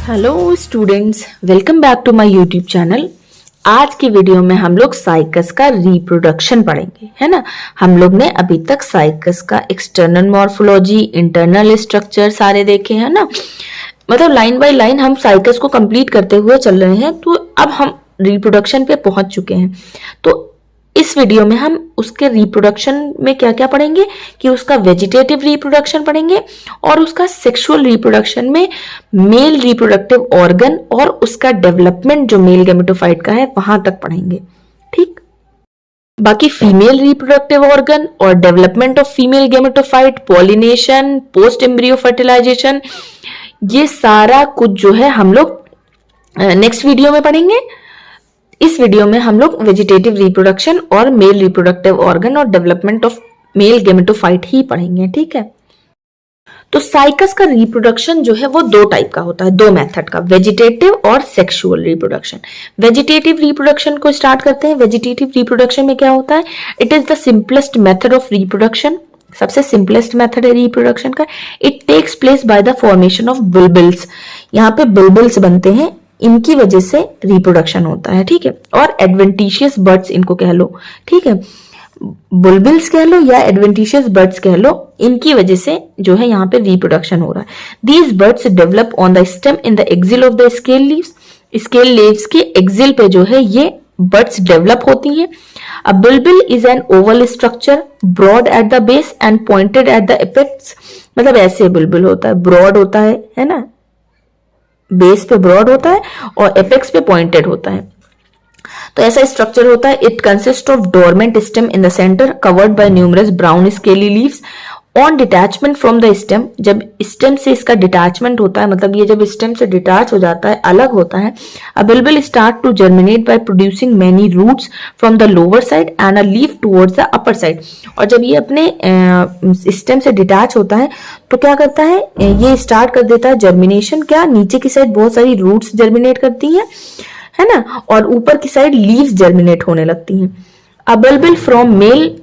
Hello students, welcome back to my YouTube channel. आज की video में हम लोग साइकस का रिप्रोडक्शन पढ़ेंगे, है ना। हम लोग ने अभी तक साइकस का एक्सटर्नल मॉर्फोलॉजी, इंटरनल स्ट्रक्चर सारे देखे हैं ना। मतलब लाइन बाय लाइन हम साइकस को कंप्लीट करते हुए चल रहे हैं। तो अब हम रिप्रोडक्शन पे पहुंच चुके हैं। तो इस वीडियो में हम उसके रिप्रोडक्शन में क्या क्या पढ़ेंगे कि उसका वेजिटेटिव रिप्रोडक्शन पढ़ेंगे और उसका सेक्सुअल रिप्रोडक्शन में मेल रिप्रोडक्टिव ऑर्गन और उसका डेवलपमेंट जो मेल गैमेटोफाइट का है वहां तक पढ़ेंगे। ठीक, बाकी फीमेल रिप्रोडक्टिव ऑर्गन और development of female gametophyte, pollination, post embryo fertilisation, ये सारा कुछ जो है हम लोग नेक्स्ट वीडियो में पढ़ेंगे। इस वीडियो में हम लोग वेजिटेटिव रिप्रोडक्शन और मेल रिप्रोडक्टिव ऑर्गन और डेवलपमेंट ऑफ मेल गैमेटोफाइट ही पढ़ेंगे। ठीक है, तो साइकस का रिप्रोडक्शन जो है वो दो टाइप का होता है, दो मेथड का, वेजिटेटिव और सेक्सुअल रिप्रोडक्शन। वेजिटेटिव रिप्रोडक्शन को स्टार्ट करते हैं। वेजिटेटिव रिप्रोडक्शन में क्या होता है? It is the simplest method of reproduction. सबसे सिंपलेस्ट मेथड है रिप्रोडक्शन का। It takes place by the formation of bulbils. यहाँ पे बुलबुल्स बनते हैं, इनकी वजह से रिप्रोडक्शन होता है। ठीक है, और एडवेंटिशियस बर्ड्स इनको कह लो। ठीक है, बुलबुल्स कह लो या एडवेंटिशियस बर्ड्स कह लो, इनकी वजह से जो है यहाँ पे रिप्रोडक्शन हो रहा है। These birds develop on the stem in the axil of the scale leaves. Scale leaves के एक्सिल पे जो है ये बर्ड्स डेवलप होती हैं। A bulbil is an oval structure, broad at the base and pointed at the apex. मतलब ऐसे बुलबुल होता है, ब्रॉड होता है ना, बेस पे ब्रॉड होता है और एपेक्स पे पॉइंटेड होता है। तो ऐसा स्ट्रक्चर होता है। It consist of dormant stem in the centre covered by numerous brown scaly leaves. On detachment from the stem, जब स्टेम से इसका डिटैचमेंट होता है, मतलब ये जब स्टेम से डिटैच हो जाता है, अलग होता है, a bulbil start to germinate by producing many roots from the lower side and a leaf towards the upper side. और जब ये अपने स्टेम से डिटैच होता है तो क्या करता है, ये स्टार्ट कर देता है जर्मिनेशन। क्या, नीचे की साइड बहुत सारी रूट्स जर्मिनेट करती है ना, और ऊपर की साइड लीव्स जर्मिनेट होने लगती हैं। A Bulbul from male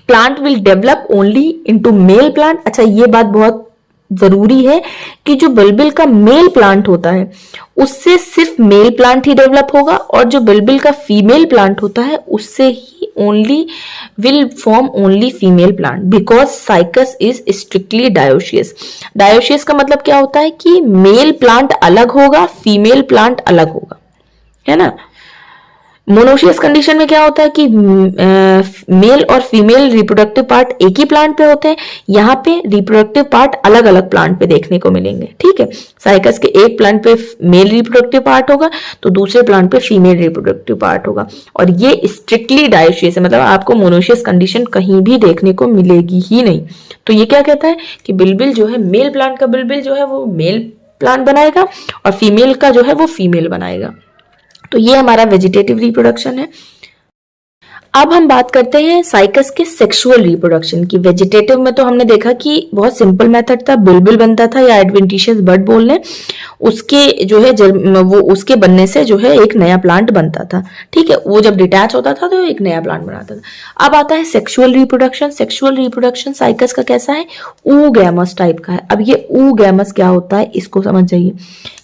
plant will develop only into male plant. अच्छा, ये बात बहुत जरूरी है कि जो बुलबुल का मेल प्लांट होता है उससे सिर्फ मेल प्लांट ही डेवलप होगा, और जो बुलबुल का फीमेल प्लांट होता है उससे ही only will form only female plant, because Cycas is strictly dioecious. Dioecious का मतलब क्या होता है कि मेल प्लांट अलग होगा, फीमेल प्लांट अलग होगा, है ना। मोनोशियस कंडीशन में क्या होता है कि मेल और फीमेल रिप्रोडक्टिव पार्ट एक ही प्लांट पे होते हैं। यहाँ पे रिप्रोडक्टिव पार्ट अलग अलग प्लांट पे देखने को मिलेंगे। ठीक है, साइकस के एक प्लांट पे मेल रिप्रोडक्टिव पार्ट होगा तो दूसरे प्लांट पे फीमेल रिप्रोडक्टिव पार्ट होगा, और ये स्ट्रिक्टली डायोशियस है। मतलब आपको मोनोशियस कंडीशन कहीं भी देखने को मिलेगी ही नहीं। तो ये क्या कहता है कि बुलबुल जो है, मेल प्लांट का बुलबुल जो है वो मेल प्लांट बनाएगा और फीमेल का जो है वो फीमेल बनाएगा। तो ये हमारा वेजिटेटिव रिप्रोडक्शन है। अब हम बात करते हैं साइकस के सेक्सुअल रिप्रोडक्शन की। वेजिटेटिव में तो हमने देखा कि बहुत सिंपल मेथड था, बुलबुल बनता था या एडवेंटिशियस बर्ड बोल लें, उसके जो है वो उसके बनने से जो है एक नया प्लांट बनता था। ठीक है, वो जब डिटैच होता था तो एक नया प्लांट बनाता था। अब आता है sexual reproduction. Sexual reproduction cycas का कैसा है? ऊगैमस टाइप का है। अब ये ऊगैमस क्या होता है इसको समझ जाइए।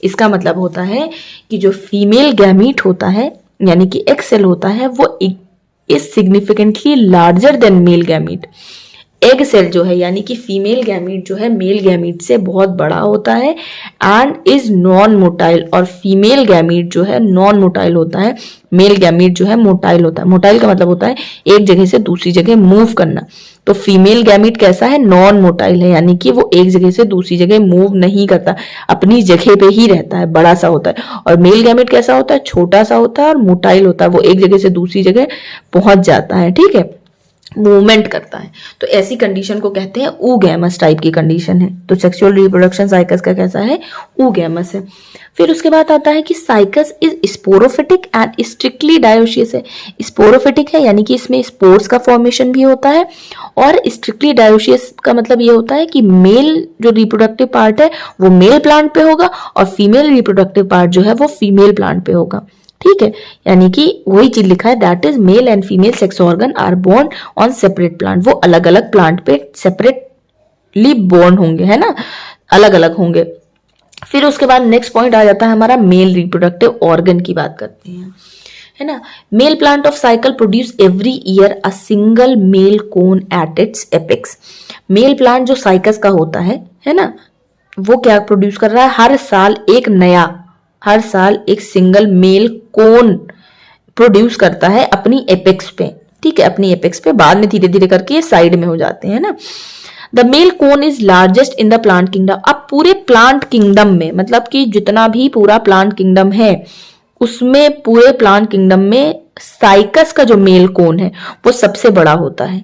इसका मतलब होता है कि जो फीमेल गैमीट होता है, यानी कि एग सेल होता है, वो is significantly larger than male gamete. Egg cell जो है यानी कि फीमेल गैमीट जो है मेल गैमीट से बहुत बड़ा होता है एंड इज नॉन मोटाइल, और फीमेल गैमीट जो है नॉन मोटाइल होता है, मेल गैमीट जो है मोटाइल होता है। मोटाइल का मतलब होता है एक जगह से दूसरी जगह मूव करना। तो फीमेल गैमीट कैसा है? नॉन मोटाइल है, यानी कि वो एक जगह से दूसरी जगह मूव नहीं करता, अपनी जगह पे ही रहता है, बड़ा सा होता है। और मेल गैमीट कैसा होता है? छोटा सा होता है और मोटाइल होता है, वो एक जगह से दूसरी जगह पहुंच जाता है। ठीक है, मूवमेंट करता है। तो ऐसी कंडीशन को कहते हैं ऊगैमस टाइप की कंडीशन है। तो सेक्सुअल रिप्रोडक्शन साइकस का कैसा है? ऊगैमस है। फिर उसके बाद आता है कि cycas is sporophytic and strictly dioecious है। स्पोरोफिटिक है यानी कि इसमें स्पोर्स का फॉर्मेशन भी होता है, और स्ट्रिक्टली डायोशियस का मतलब ये होता है कि मेल जो रिप्रोडक्टिव पार्ट है वो मेल प्लांट पे होगा और फीमेल रिप्रोडक्टिव पार्ट जो है वो फीमेल प्लांट पे होगा। ठीक है, यानी कि वही चीज लिखा है, that is male and female sex organ are borne on separate plant. वो अलग अलग प्लांट पे सेपरेटली बोर्न होंगे, है ना, अलग अलग होंगे। फिर उसके बाद नेक्स्ट पॉइंट आ जाता है हमारा मेल रिप्रोडक्टिव ऑर्गन की बात करते हैं, है ना। Male plant of cycle produce every year a single male cone at its apex. Male plant जो साइकस का होता है ना, वो क्या प्रोड्यूस कर रहा है, हर साल एक सिंगल मेल कोन प्रोड्यूस करता है अपनी एपेक्स पे, ठीक है, अपनी एपेक्स पे। बाद में धीरे धीरे करके ये साइड में हो जाते हैं ना। The male cone is largest in the plant kingdom. अब पूरे प्लांट किंगडम में, मतलब कि जितना भी पूरा प्लांट किंगडम है उसमें, पूरे प्लांट किंगडम में साइकस का जो मेल कोन है वो सबसे बड़ा होता है।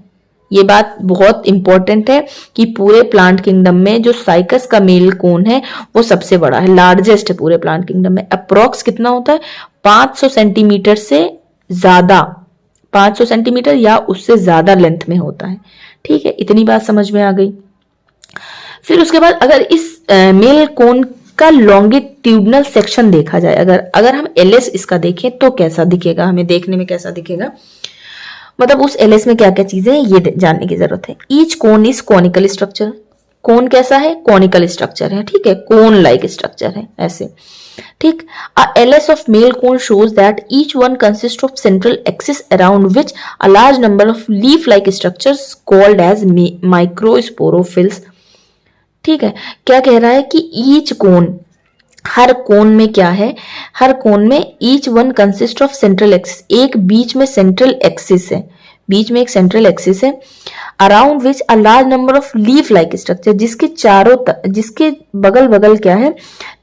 ये बात बहुत इंपॉर्टेंट है कि पूरे प्लांट किंगडम में जो साइकस का मेल कोन है वो सबसे बड़ा है, लार्जेस्ट है पूरे प्लांट किंगडम में। अप्रोक्स कितना होता है, 500 सेंटीमीटर से ज्यादा, 500 सेंटीमीटर या उससे ज्यादा लेंथ में होता है, ठीक है। इतनी बात समझ में आ गई। फिर उसके बाद अगर इस मेल कोन का लॉन्गिट्यूडनल सेक्शन देखा जाए, अगर हम एलएस इसका देखें तो कैसा दिखेगा, हमें देखने में कैसा दिखेगा, मतलब उस एलएस में क्या क्या चीजें हैं ये जानने की जरूरत है। Each cone is conical structure. Cone कैसा है, कॉनिकल स्ट्रक्चर है, ठीक है, कोन लाइक स्ट्रक्चर है ऐसे, ठीक। A LS of male cone shows that each one consist of central axis around which a large number of leaf like structures called as microsporophylls, ठीक है। क्या कह रहा है कि ईच कोन, हर कोन में क्या है, हर कोन में each one consist of central axis, एक बीच में सेंट्रल एक्सिस है, बीच में एक सेंट्रल एक्सिस है, around which a large number of leaf like structure, जिसके बगल बगल क्या है,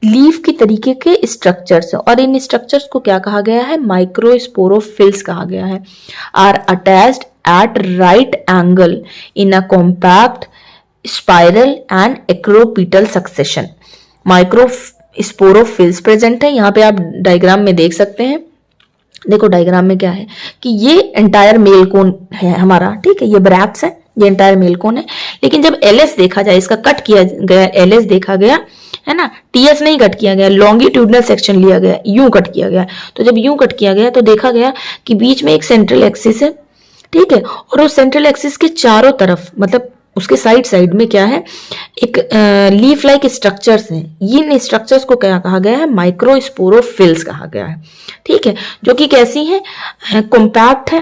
लीफ की तरीके के स्ट्रक्चर्स, और इन स्ट्रक्चर्स को क्या कहा गया है, माइक्रोस्पोरोफिल्स कहा गया है, are attached at right angle in a compact spiral and acropetal succession. Microsporophylls present है, यहाँ पे आप डायग्राम में देख सकते हैं। देखो डायग्राम में क्या है कि ये एंटायर मेल कोन है हमारा, ठीक है, ये ब्रैक्ट्स है, ये एंटायर मेल कोन है। लेकिन जब एलएस देखा जाए, इसका कट किया गया, एलएस देखा गया है ना, टीएस नहीं कट किया गया, लॉन्गिट्यूडनल सेक्शन लिया गया, यूं कट किया गया। तो जब यूं कट किया गया तो देखा गया कि बीच में एक सेंट्रल एक्सिस है, ठीक है, और उस सेंट्रल एक्सिस के चारों तरफ, मतलब उसके साइड में क्या है, एक लीफ लाइक स्ट्रक्चर्स हैं। इन स्ट्रक्चर्स को क्या कहा गया है, माइक्रोस्पोरोफिल्स कहा गया है, ठीक है, जो कि कैसी है, कॉम्पैक्ट है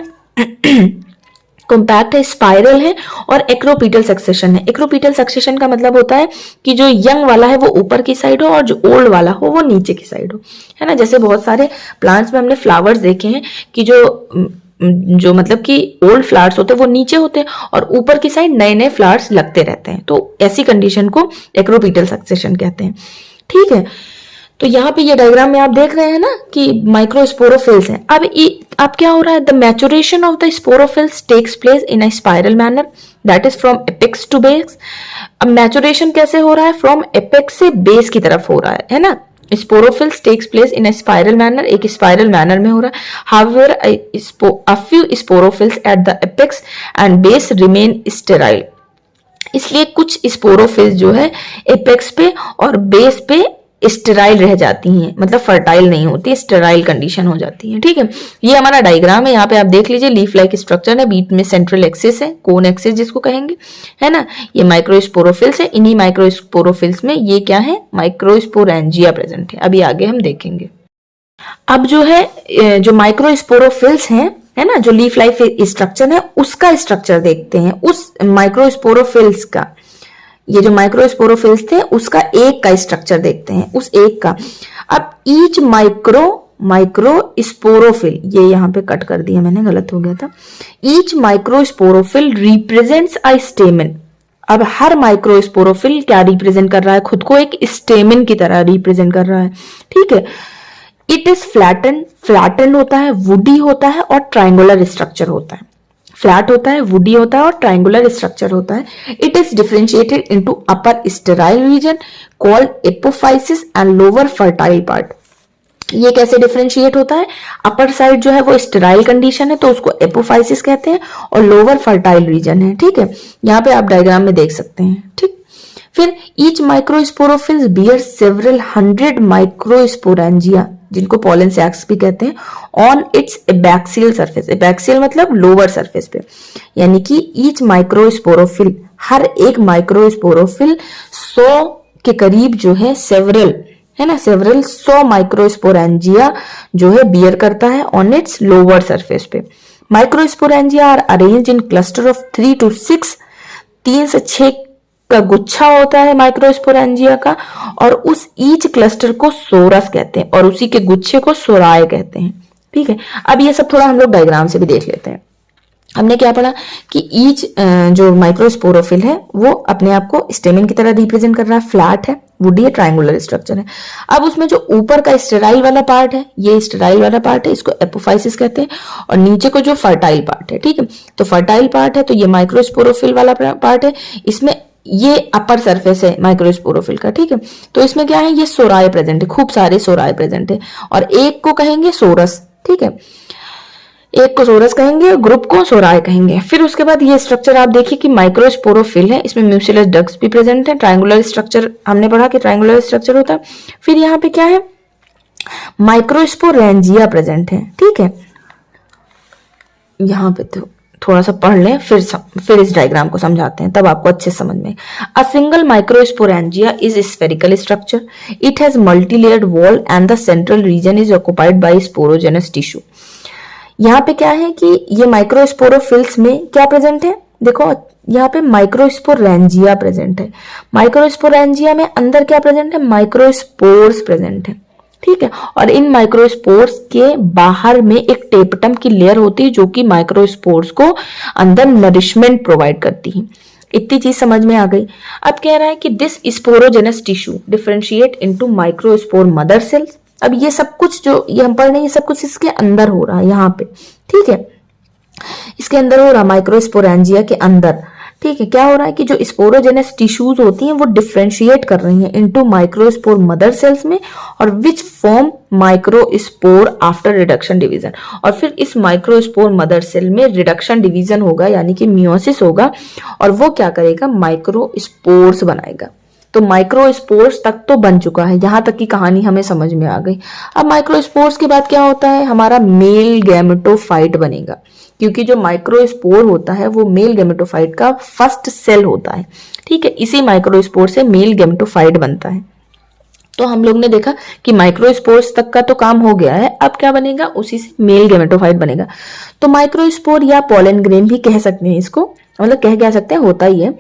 कॉम्पैक्ट है, स्पाइरल है और एक्रोपीटल सक्सेशन है। एक्रोपीटल सक्सेशन का मतलब होता है कि जो यंग वाला है वो ऊपर की साइड हो और जो ओल्ड वाला हो वो नीचे की साइड हो, है ना। जैसे बहुत सारे प्लांट्स में हमने फ्लावर्स देखे हैं कि जो मतलब कि ओल्ड फ्लावर्स होते हैं वो नीचे होते हैं और ऊपर की साइड नए नए फ्लावर्स लगते रहते हैं, तो ऐसी कंडीशन को एक्रोपीटल सक्सेशन कहते हैं, ठीक है। तो यहाँ पे ये डायग्राम में आप देख रहे हैं ना कि माइक्रोस्पोरोफिल्स हैं। अब क्या हो रहा है, the maturation of the sporophylls takes place in a spiral manner that is from apex to base. अब मैचुरेशन कैसे हो रहा है, फ्रॉम एपेक्स से बेस की तरफ हो रहा है ना। Sporophylls takes place in a spiral manner, एक स्पाइरल मैनर में हो रहा है। However a few sporophylls at the apex and base remain sterile. इसलिए कुछ स्पोरोफिल्स जो है एपेक्स पे और बेस पे स्टेराइल रह जाती हैं, मतलब फर्टाइल नहीं होती, स्टेराइल कंडीशन हो जाती है, ठीक है। ये हमारा डायग्राम है, यहाँ पे आप देख लीजिए, लीफ लाइक स्ट्रक्चर है, बीच में सेंट्रल एक्सिस है, कोन एक्सिस जिसको कहेंगे, है ना। ये माइक्रोस्पोरोफिल्स है, इन्हीं माइक्रोस्पोरोफिल्स में ये क्या है, माइक्रोस्पोरेंजिया प्रेजेंट है। अभी आगे हम देखेंगे। अब जो है जो माइक्रोस्पोरोफिल्स हैं, है ना, जो लीफ लाइक स्ट्रक्चर है उसका स्ट्रक्चर देखते हैं, उस माइक्रोस्पोरोफिल्स का। ये जो माइक्रोस्पोरोफिल्स थे उसका एक का स्ट्रक्चर देखते हैं, उस एक का। अब ईच माइक्रोस्पोरोफिल, ये यहाँ पे कट कर दिया मैंने, गलत हो गया था। Each microsporophyll represents a stamen. अब हर माइक्रोस्पोरोफिल क्या रिप्रेजेंट कर रहा है, खुद को एक स्टेमेन की तरह रिप्रेजेंट कर रहा है, ठीक है। इट इज फ्लैटन होता है, वुडी होता है और ट्राइंगुलर स्ट्रक्चर होता है। फ्लैट होता है, वुडी होता है और ट्राइंगुलर स्ट्रक्चर होता है। It is differentiated into upper sterile region called apophysis and lower fertile part. ये कैसे डिफरेंशिएट होता है, अपर साइड जो है वो स्टेराइल कंडीशन है तो उसको एपोफाइसिस कहते हैं और लोअर फर्टाइल रीजन है, ठीक है। यहाँ पे आप डायग्राम में देख सकते हैं, ठीक। फिर each microsporophylls bear several 100 microsporangia, जिनको पॉलन सैक्स भी कहते हैं, on its abaxial surface. Abaxial मतलब लोअर सरफेस पे, यानी कि ईच माइक्रोस्पोरोफिल, हर एक माइक्रोस्पोरोफिल 100 के करीब जो है सेवरल 100 माइक्रोस्पोरेंजिया जो है बियर करता है ऑन इट्स लोअर सरफेस पे। Microsporangia are arrange in cluster of 3 to 6, 3 से 6 का गुच्छा होता है माइक्रोस्पोरेंजिया का, और उस ईच क्लस्टर को सोरस कहते हैं और उसी के गुच्छे को सोराय कहते हैं। ठीक है, अब ये सब थोड़ा हम लोग डायग्राम से भी देख लेते हैं। हमने क्या पढ़ा कि ईच जो माइक्रोस्पोरोफिल है वो अपने आप को स्टेमिन की तरह रिप्रेजेंट कर रहा है, फ्लैट है, वुडी है, ट्रायंगुलर स्ट्रक्चर है। अब उसमें जो ऊपर का स्टेराइल वाला पार्ट है, ये स्टेराइल वाला पार्ट है, इसको एपोफाइसिस कहते हैं, और नीचे को जो फर्टाइल पार्ट है, ठीक है, तो फर्टाइल पार्ट है तो ये माइक्रोस्पोरोफिल वाला पार्ट है, इसमें ये अपर सरफेस है माइक्रोस्पोरोफिल का। ठीक है, तो इसमें क्या है, ये सोराय प्रेजेंट है, खूब सारे सोराय प्रेजेंट है, और एक को कहेंगे सोरस। ठीक है, एक को सोरस कहेंगे, ग्रुप को सोराय कहेंगे। फिर उसके बाद ये स्ट्रक्चर आप देखिए कि माइक्रोस्पोरोफिल है, इसमें म्यूसिलस डक्ट्स भी प्रेजेंट है, ट्रायंगुलर स्ट्रक्चर हमने पढ़ा कि ट्रायंगुलर स्ट्रक्चर होता है। फिर यहाँ पे क्या है, माइक्रोस्पोरेंजिया प्रेजेंट है। ठीक है, यहाँ पे तो थोड़ा सा पढ़ लें, फिर इस डायग्राम को समझाते हैं, तब आपको अच्छे समझ में। A single microsporangia is spherical structure, it has multi layered wall and the central region is occupied by sporogenous tissue. यहाँ पे क्या है कि ये माइक्रोस्पोरोफिल्स में क्या प्रेजेंट है, देखो यहाँ पे माइक्रोस्पोरेंजिया प्रेजेंट है। माइक्रोस्पोरेंजिया में अंदर क्या प्रेजेंट है, माइक्रोस्पोर्स प्रेजेंट है। ठीक है, और इन माइक्रोस्पोर्स के बाहर में एक टेपटम की लेयर होती है जो कि माइक्रोस्पोर्स को अंदर नरिशमेंट प्रोवाइड करती है। इतनी चीज समझ में आ गई। अब कह रहा है कि this sporogenous tissue differentiate into microspore mother cells. अब ये सब कुछ जो ये हम पढ़ रहे हैं, ये सब कुछ इसके अंदर हो रहा है यहाँ पे। ठीक है, इसके अंदर हो रहा, माइक्रोस्पोरेंजिया के अंदर। ठीक है, क्या हो रहा है कि जो स्पोरोजेनस टिश्यूज होती हैं वो डिफरेंशिएट कर रही हैं इनटू माइक्रोस्पोर मदर सेल्स में, और which form microspore after reduction division. और फिर इस माइक्रोस्पोर मदर सेल में रिडक्शन डिवीजन होगा, यानी कि मियोसिस होगा, और वो क्या करेगा, माइक्रोस्पोर्स बनाएगा। तो माइक्रोस्पोर्स तक तो बन चुका है, यहां तक की कहानी हमें समझ में आ गई। अब माइक्रोस्पोर्स के बाद क्या होता है, हमारा मेल गैमेटोफाइट बनेगा, क्योंकि जो माइक्रोस्पोर होता है वो मेल गैमेटोफाइट का फर्स्ट सेल होता है। ठीक है, इसी माइक्रोस्पोर से मेल गैमेटोफाइट बनता है। तो हम लोग ने देखा कि माइक्रोस्पोर्स तक का तो काम हो गया है, अब क्या बनेगा, उसी से मेल गैमेटोफाइट बनेगा। तो माइक्रोस्पोर या पोलन ग्रेन भी कह सकते हैं इसको, मतलब कह सकते हैं, होता ही है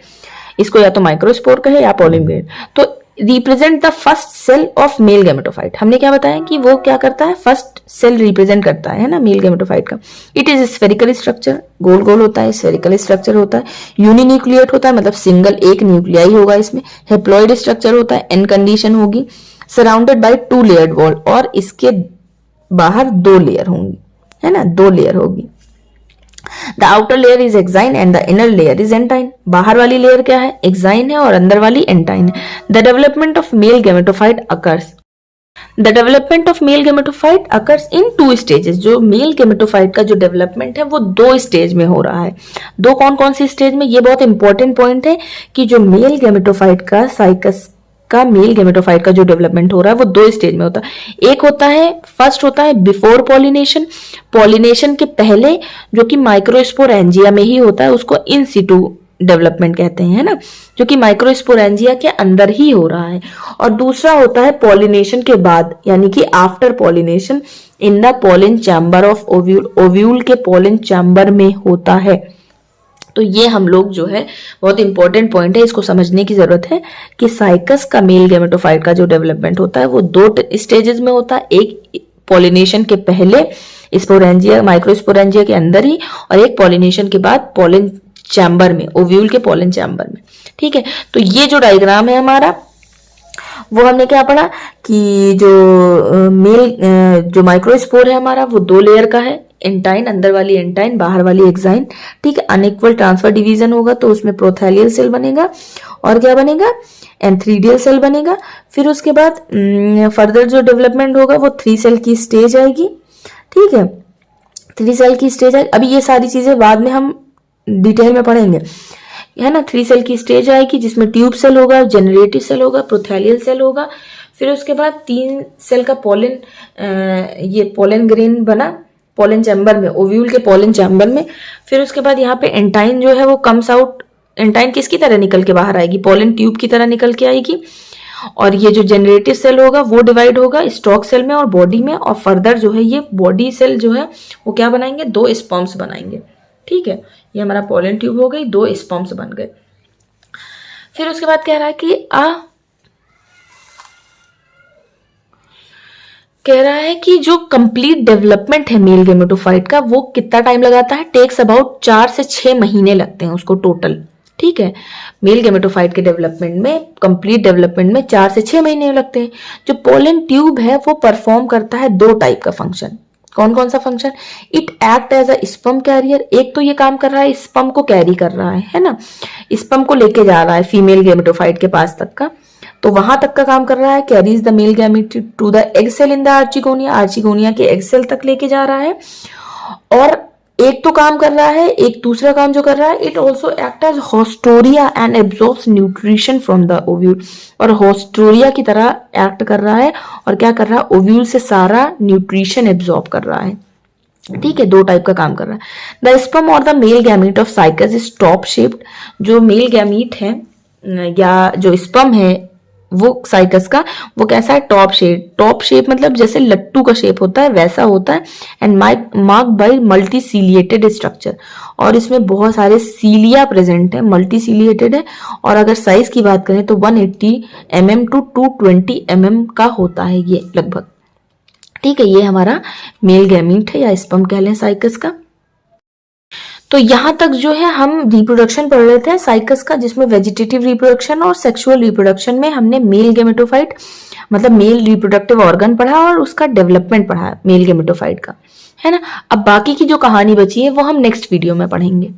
इसको, या तो माइक्रोस्पोर कहे या पोलन ग्रेन। तो represent the first cell of male gametophyte. हमने क्या बताया कि वो क्या करता है, फर्स्ट सेल रिप्रेजेंट करता है ना मेल गैमेटोफाइट का। इट इज स्फेरिकल स्ट्रक्चर, गोल गोल होता है, स्फेरिकल स्ट्रक्चर होता है, यूनिन्यूक्लिएट होता है, मतलब सिंगल एक न्यूक्लियाई होगा इसमें, हेप्लॉइड स्ट्रक्चर होता है, एन कंडीशन होगी, सराउंडेड बाय 2 लेयर्ड वॉल, और इसके बाहर 2 लेयर होंगी, है ना, 2 लेयर होगी। The outer layer is exine and the inner layer is entine. बाहर वाली लेयर क्या है, एक्साइन है, और अंदर वाली एंटाइन है। The development of male gametophyte occurs. The development of male gametophyte occurs in 2 stages. जो मेल गेमेटोफाइट का जो डेवलपमेंट है वो 2 स्टेज में हो रहा है। 2 कौन सी स्टेज में, ये बहुत इंपॉर्टेंट पॉइंट है कि जो मेल गेमेटोफाइट का साइकस का मेल गेमेटोफाइट का जो डेवलपमेंट हो रहा है वो 2 स्टेज में होता है। एक होता है, फर्स्ट होता है बिफोर पॉलिनेशन, पॉलिनेशन के पहले, जो कि माइक्रोस्पोरेंजिया में ही होता है, उसको इन सिटू डेवलपमेंट कहते हैं, है ना, जो कि माइक्रोस्पोरेंजिया के अंदर ही हो रहा है। और दूसरा होता है पॉलिनेशन के बाद, यानी कि after pollination in the pollen chamber of ovule, ovule के पोलन चैम्बर में होता है। तो ये हम लोग जो है बहुत इंपॉर्टेंट पॉइंट है, इसको समझने की जरूरत है कि साइकस का मेल गेमेटोफाइट का जो डेवलपमेंट होता है वो 2 स्टेजेस में होता है, एक पॉलिनेशन के पहले स्पोरेंजिया माइक्रोस्पोरेंजिया के अंदर ही, और एक पॉलिनेशन के बाद पोलन चैम्बर में, ओव्यूल के पोलन चैम्बर में। ठीक है, तो ये जो डायग्राम है हमारा, वो हमने क्या पढ़ा कि जो माइक्रोस्पोर है हमारा वो 2 लेयर का है, एंटाइन, अंदर वाली एंटाइन, बाहर वाली एक्साइन। ठीक है, अनइक्वल ट्रांसफर डिवीजन होगा तो उसमें प्रोथैलियल सेल बनेगा, और क्या बनेगा, एंथ्रीडियल सेल बनेगा। फिर उसके बाद फर्दर जो डेवलपमेंट होगा वो 3 सेल की स्टेज आएगी। ठीक है, 3 सेल की स्टेज आएगी। अभी ये सारी चीजें बाद में हम डिटेल में पढ़ेंगे, है ना। 3 सेल की स्टेज आएगी जिसमें ट्यूब सेल होगा, जनरेटिव सेल होगा, प्रोथैलियल सेल होगा। फिर उसके बाद 3 सेल का पोलन, ये पोलन ग्रेन बना पोलन चैम्बर में, ओव्यूल के पोलन चैम्बर में। फिर उसके बाद यहाँ पे एंटाइन जो है वो कम्स आउट, एंटाइन किसकी तरह निकल के बाहर आएगी, पोलन ट्यूब की तरह निकल के आएगी। और ये जो जनरेटिव सेल होगा वो डिवाइड होगा स्टॉक सेल में और बॉडी में, और फर्दर जो है ये बॉडी सेल जो है वो क्या बनाएंगे, 2 स्पर्म्स बनाएंगे। ठीक है, ये हमारा पोलन ट्यूब हो गई, 2 स्पर्म्स बन गए। फिर उसके बाद कह रहा है कि जो कंप्लीट डेवलपमेंट है मेल गेमेटोफाइट का वो कितना टाइम लगाता है, टेक्स अबाउट 4 से 6 महीने लगते हैं उसको टोटल। ठीक है, मेल गेमेटोफाइट के डेवलपमेंट में, कंप्लीट डेवलपमेंट में 4 से 6 महीने लगते हैं। जो पोलन ट्यूब है वो परफॉर्म करता है 2 टाइप का फंक्शन। कौन कौन सा function? It act as a sperm carrier. एक तो ये काम कर रहा है स्पर्म को कैरी कर रहा है ना, स्पर्म को लेके जा रहा है फीमेल गेमेटोफाइट के पास तक का, तो वहां तक का काम कर रहा है, carries the male gamete to the egg cell in the archegonia, archegonia के एग सेल तक लेके जा रहा है। और एक तो काम कर रहा है, एक दूसरा काम जो कर रहा है, it also act as haustoria and absorbs nutrition from the ovule, और होस्टोरिया की तरह एक्ट कर रहा है और क्या कर रहा है, ओव्यूल से सारा न्यूट्रिशन एब्जॉर्ब कर रहा है। ठीक है, 2 टाइप का काम कर रहा है। द स्पर्म और the male gamete of cycas is top shaped. जो मेल गैमीट है या जो स्पर्म है वो साइकस का, वो कैसा है, टॉप शेप। टॉप शेप मतलब जैसे लट्टू का शेप होता है वैसा होता है। And mark bye multi ciliated structure, और इसमें बहुत सारे सीलिया प्रेजेंट है, मल्टी सीलिएटेड है। और अगर साइज की बात करें तो 180 mm टू 220 mm का होता है ये लगभग। ठीक है, ये हमारा मेल गैमीट है या स्पर्म कह लें साइकस का। तो यहां तक जो है हम रिप्रोडक्शन पढ़ रहे थे साइकस का, जिसमें वेजिटेटिव रिप्रोडक्शन और सेक्सुअल रिप्रोडक्शन में हमने मेल गेमेटोफाइट मतलब मेल रिप्रोडक्टिव ऑर्गन पढ़ा और उसका डेवलपमेंट पढ़ा मेल गेमेटोफाइट का, है ना। अब बाकी की जो कहानी बची है वो हम नेक्स्ट वीडियो में पढ़ेंगे।